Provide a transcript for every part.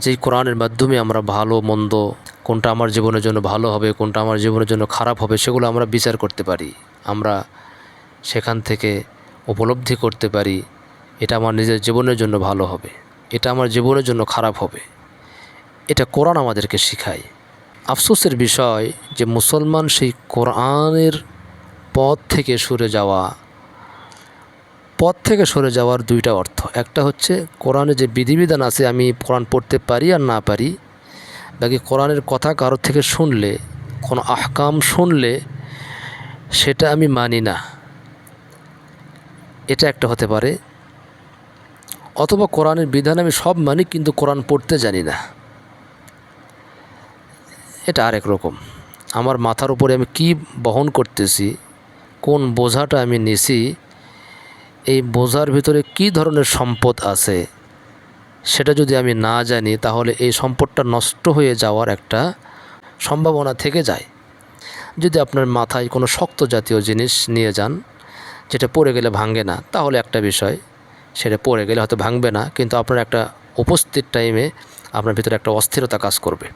যেই কোরআনের মাধ্যমে আমরা ভালো মন্দ, কোনটা আমার জীবনের জন্য ভালো হবে, কোনটা আমার জীবনের জন্য খারাপ হবে, সেগুলো আমরা বিচার করতে পারি। আমরা সেখান থেকে উপলব্ধি করতে পারি এটা আমার নিজের জীবনের জন্য ভালো হবে, এটা আমার জীবনের জন্য খারাপ হবে। এটা কোরআন আমাদেরকে শেখায়। আফসোসের বিষয় যে মুসলমান সেই কোরআনের পথ থেকে সরে যাওয়ার দুইটা অর্থ। একটা হচ্ছে কোরআনে যে বিধিবিধান আছে আমি কোরআন পড়তে পারি আর না পারি, বাকি কোরআনের কথা কারোর থেকে শুনলে, কোনো আহকাম শুনলে সেটা আমি মানি না, এটা একটা হতে পারে। অথবা কোরআনের বিধান আমি সব মানি কিন্তু কোরআন পড়তে জানি না, এটা আরেক রকম। আমার মাথার উপরে আমি কি বহন করতেছি, কোন বোঝাটা আমি নিছি, এই বোঝার ভিতরে কি ধরনের সম্পদ আছে সেটা যদি আমি না জানি, তাহলে এই সম্পদটা নষ্ট হয়ে যাওয়ার একটা সম্ভাবনা থেকে যায়। যদি আপনার মাথায় কোনো শক্ত জাতীয় জিনিস নিয়ে যান যেটা পড়ে গেলে ভাঙে না, তাহলে একটা বিষয়, সেটা পড়ে গেলে হয়তো ভাঙবে না, কিন্তু আপনার একটা উপস্থিত টাইমে আপনার ভিতরে একটা অস্থিরতা কাজ করবে।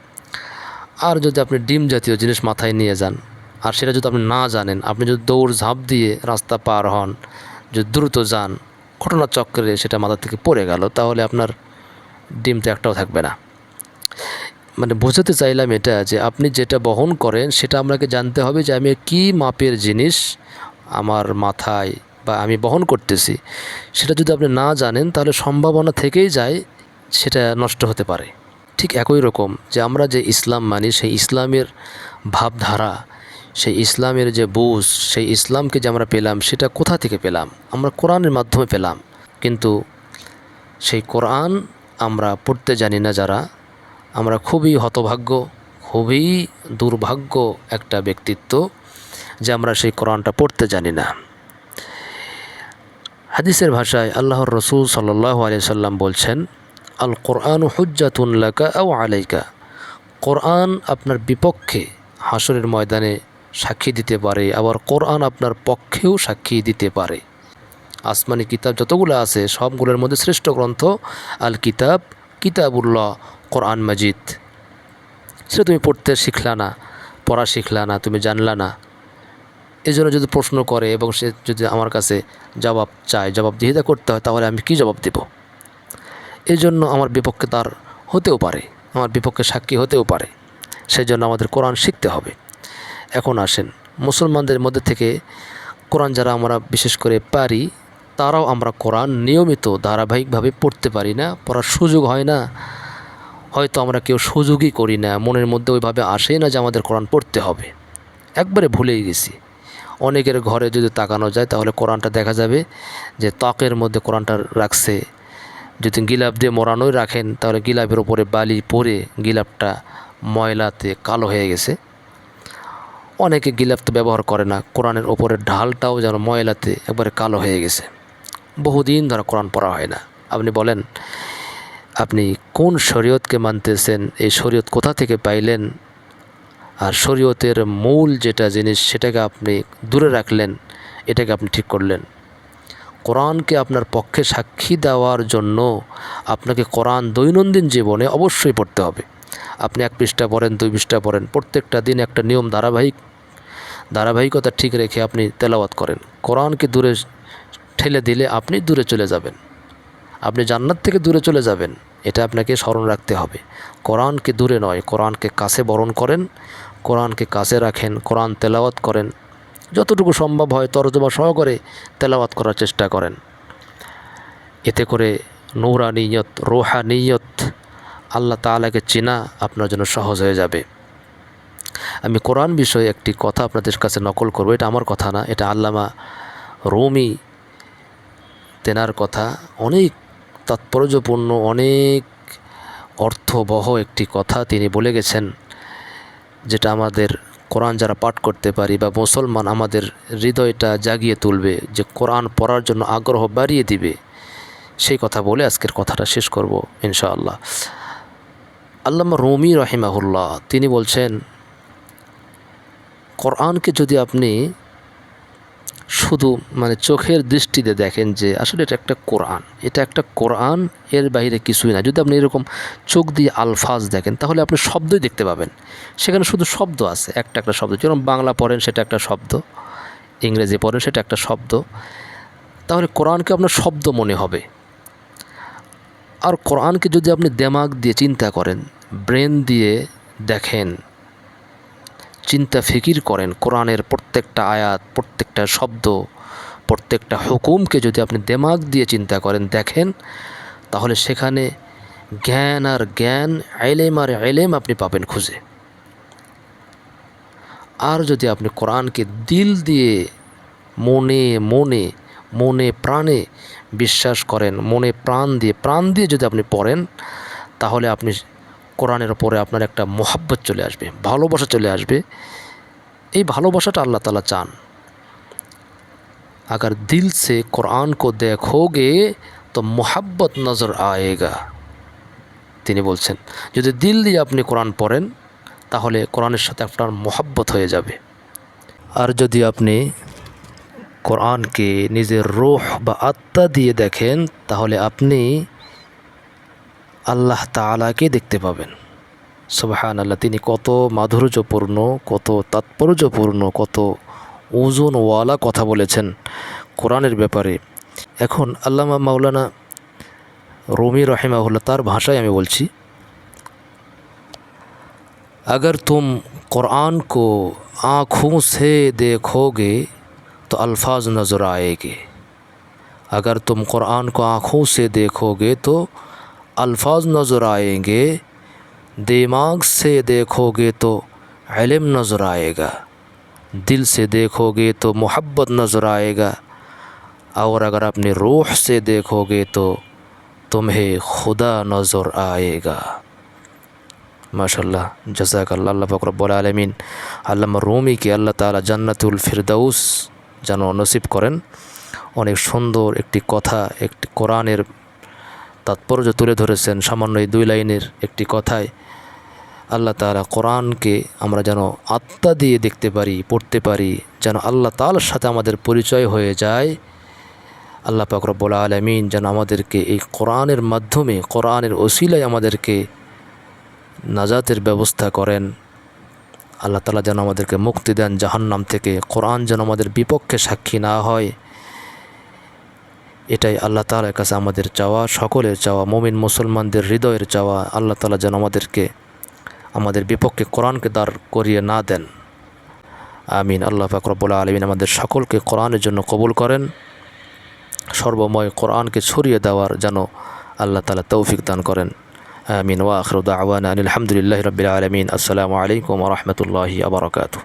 আর যদি আপনি ডিম জাতীয় জিনিস মাথায় নিয়ে যান আর সেটা যদি আপনি না জানেন, আপনি যদি দৌড় ঝাঁপ দিয়ে রাস্তা পার হন, যদি দ্রুত যান, ঘটনাচক্রে সেটা মাথা থেকে পড়ে গেল, তাহলে আপনার ডিম তো একটাও থাকবে না। মানে বোঝাতে চাইলাম এটা যে আপনি যেটা বহন করেন সেটা আপনাকে জানতে হবে যে আমি কি মাপের জিনিস আমার মাথায় বা আমি বহন করতেছি। সেটা যদি আপনি না জানেন তাহলে সম্ভাবনা থেকেই যায় সেটা নষ্ট হতে পারে। ঠিক একই রকম যে আমরা যে ইসলাম মানি, সেই ইসলামের ভাবধারা, সেই ইসলামের যে বুঝ, সেই ইসলামকে যে আমরা পেলাম সেটা কোথা থেকে পেলাম? আমরা কোরআনের মাধ্যমে পেলাম। কিন্তু সেই কোরআন আমরা পড়তে জানি না যারা, আমরা খুবই হতভাগ্য, খুবই দুর্ভাগ্য একটা ব্যক্তিত্ব যে আমরা সেই কোরআনটা পড়তে জানি না। হাদিসের ভাষায় আল্লাহর রসুল সাল্লাল্লাহু আলাইহি সাল্লাম বলছেন, আল কোরআন হুজ্জাতুন লাকা আও আলাইকা। কোরআন আপনার বিপক্ষে হাসরের ময়দানে সাক্ষী দিতে পারে, আবার কোরআন আপনার পক্ষেও সাক্ষী দিতে পারে। আসমানি কিতাব যতগুলো আছে সবগুলোর মধ্যে শ্রেষ্ঠ গ্রন্থ আল কিতাব, কিতাবুল্লাহ, কোরআন মাজিদ। সেটা তুমি পড়তে শিখলা না, পড়া শিখলা না, তুমি জানলা না, এই জন্য যদি প্রশ্ন করে এবং সে যদি আমার কাছে জবাব চায়, জবাবদিহিতা করতে হয়, তাহলে আমি কি জবাব দেব? এই জন্য আমার বিপক্ষে তার হতেও পারে, আমার বিপক্ষে সাক্ষী হতেও পারে। সেই জন্য আমাদের কোরআন শিখতে হবে। এখন আসেন, মুসলমানদের মধ্যে থেকে কোরআন যারা আমরা বিশেষ করে পারি, তারাও আমরা কোরআন নিয়মিত ধারাবাহিকভাবে পড়তে পারি না, পড়ার সুযোগ হয় না, হয়তো আমরা কেউ সুযোগই করি না, মনের মধ্যে ওইভাবে আসেই না যে আমাদের কোরআন পড়তে হবে, একবারে ভুলেই গেছি। অনেকের ঘরে যদি তাকানো যায় তাহলে কোরআনটা দেখা যাবে যে ত্বকের মধ্যে কোরআনটা রাখছে। যদি গিলাপ দিয়ে মোড়ানোই রাখেন তাহলে গিলাপের ওপরে বালি পড়ে গিলাপটা ময়লাতে কালো হয়ে গেছে। অনেকে গিলাপ তো ব্যবহার করে না, কোরআনের ওপরের ঢালটাও যেন ময়লাতে একবারে কালো হয়ে গেছে। বহুদিন ধরে কোরআন পড়া হয় না। আপনি বলেন, আপনি কোন শরীয়তকে মানতেছেন? এই শরীয়ত কোথা থেকে পাইলেন? আর শরীয়তের মূল যেটা জিনিস সেটাকে আপনি দূরে রাখলেন, এটাকে আপনি ঠিক করলেন। কোরআনকে আপনার পক্ষে সাক্ষী দেওয়ার জন্য আপনাকে কোরআন দৈনন্দিন জীবনে অবশ্যই পড়তে হবে। আপনি 1 পৃষ্ঠা পড়েন, 2 পৃষ্ঠা পড়েন, প্রত্যেকটা দিন একটা নিয়ম ধারাবাহিকতা ঠিক রেখে আপনি তেলাওয়াত করেন। কোরআনকে দূরে ঠেলে দিলে আপনি দূরে চলে যাবেন, আপনি জান্নাত থেকে দূরে চলে যাবেন। এটা আপনাকে স্মরণ রাখতে হবে। কোরআনকে দূরে নয়, কোরআনকে কাছে বরণ করেন, কোরআনকে কাছে রাখেন, কোরআন তেলাওয়াত করেন, যতটুকু সম্ভব হয় তরজমা সহকারে তেলাওয়াত করার চেষ্টা করেন। এতে করে নূরানিয়ত, রুহানিয়ত, আল্লাহ তাআলাকে চেনা আপনার জন্য সহজ হয়ে যাবে। আমি কোরআন বিষয়ে একটি কথা আপনাদের কাছে নকল করব। এটা আমার কথা না, এটা আল্লামা রুমি তেনার কথা। অনেক তাৎপর্যপূর্ণ, অনেক অর্থবহ একটি কথা তিনি বলে গেছেন, যেটা আমাদের কোরআন যারা পাঠ করতে পারি বা মুসলমান, আমাদের হৃদয়টা জাগিয়ে তুলবে, যে কোরআন পড়ার জন্য আগ্রহ বাড়িয়ে দিবে। সেই কথা বলে আজকের কথাটা শেষ করব ইনশাআল্লাহ। আল্লামা রুমি রাহিমাহুল্লাহ তিনি বলছেন, কোরআনকে যদি আপনি শুধু মানে চোখের দৃষ্টিতে দেখেন যে আসলে এটা একটা কোরআন, এটা একটা কোরআন, এর বাইরে কিছুই না। যদি আপনি এরকম চোখ দিয়ে আলফাজ দেখেন তাহলে আপনি শব্দই দেখতে পাবেন, সেখানে শুধু শব্দ আছে, একটা একটা শব্দ। যেরকম বাংলা পড়েন সেটা একটা শব্দ, ইংরেজি পড়েন সেটা একটা শব্দ, তাহলে কোরআনকে আপনার শব্দ মনে হবে। আর কোরআনকে যদি আপনি দেমাগ দিয়ে চিন্তা করেন, ব্রেন দিয়ে দেখেন, চিন্তা ফিকির করেন, কোরআনের প্রত্যেকটা আয়াত, প্রত্যেকটা শব্দ, প্রত্যেকটা হুকুমকে যদি আপনি দেমাগ দিয়ে চিন্তা করেন, দেখেন, তাহলে সেখানে জ্ঞান আর জ্ঞান, ইলম আর ইলম আপনি পাবেন খুঁজে। আর যদি আপনি কোরআনকে দিল দিয়ে মনে মনে মনে প্রাণে বিশ্বাস করেন, মনে প্রাণ দিয়ে যদি আপনি পড়েন, তাহলে আপনি কোরআনের ওপরে আপনার একটা মোহাব্বত চলে আসবে, ভালোবাসা চলে আসবে। এই ভালোবাসাটা আল্লাহ ताला চান। अगर दिल से कुरान को देखोगे तो मोहब्बत नज़र आएगा। তিনি বলছেন যদি দিল দিয়ে আপনি কোরআন পড়েন তাহলে কোরআনের সাথে আপনার মোহাব্বত হয়ে যাবে। আর যদি আপনি কোরআনকে নিজের রূহ বা আত্মা দিয়ে দেখেন তাহলে আপনি আল্লাহ তাআলাকে দেখতে পাবেন। সুবহানাল্লাহ, তিনি কত মাধুর্যপূর্ণ, কত তাৎপর্যপূর্ণ, কত ওজনওয়ালা কথা বলেছেন কোরআনের ব্যাপারে। এখন আল্লামা মাওলানা রুমি রহিমাহুল্লাহ তার ভাষায় আমি বলছি, अगर तुम कुरान को आँखों से देखोगे तो अल्फाज नज़र आएंगे। अगर तुम कुरान को आँखों से देखोगे तो अल्फाज नज़र आएंगे। दिमाग से देखोगे तो इल्म नज़र आएगा। दिल से देखोगे तो मोहब्बत नज़र आएगा। और अगर अपनी रूह से देखोगे तो तुम्हें खुदा नज़र आएगा। माशाल्लाह, जज़ाकल्लाह। अल्लाह पाक रब्बुल आलमीन আল্লামা রুমিকে আল্লাহ তাআলা জান্নাতুল ফিরদাউস যেন নসিব করেন। অনেক সুন্দর একটি কথা, একটি কোরআনের তাৎপর্য তুলে ধরেছেন সামান্য এই 2 লাইনের একটি কথায়। আল্লাহ তাআলা কোরআনকে আমরা যেন আত্মা দিয়ে দেখতে পারি, পড়তে পারি, যেন আল্লাহ তাআলার সাথে আমাদের পরিচয় হয়ে যায়। আল্লাহ পাক রব্বুল আলামিন যেন আমাদেরকে এই কোরআনের মাধ্যমে, কোরআনের ওসিলায় আমাদেরকে নাজাতের ব্যবস্থা করেন। আল্লাহ তাআলা যেন আমাদেরকে মুক্তি দেন জাহান্নাম থেকে। কোরআন যেন আমাদের বিপক্ষে সাক্ষী না হয়, এটাই আল্লাহ তাআলার কাছে আমাদের চাওয়া, সকলের চাওয়া, মুমিন মুসলমানদের হৃদয়ের চাওয়া। আল্লাহ তাআলা যেন আমাদেরকে আমাদের বিপক্ষে কোরআনকে দাঁড় করিয়ে না দেন। আমিন। আল্লাহ পাক রব্বুল আলামিন আমাদের সকলকে কোরআনের জন্য কবুল করেন। সর্বময় কোরআনকে ছড়িয়ে দেওয়ার যেন আল্লাহ তাআলা তৌফিক দান করেন। আমিন। ওয়া আখিরু দাওয়ানা আনিল হামদুলিল্লাহি রাব্বিল আলামিন। আসসালামু আলাইকুম ওয়া রাহমাতুল্লাহি ওয়া বারাকাতুহু।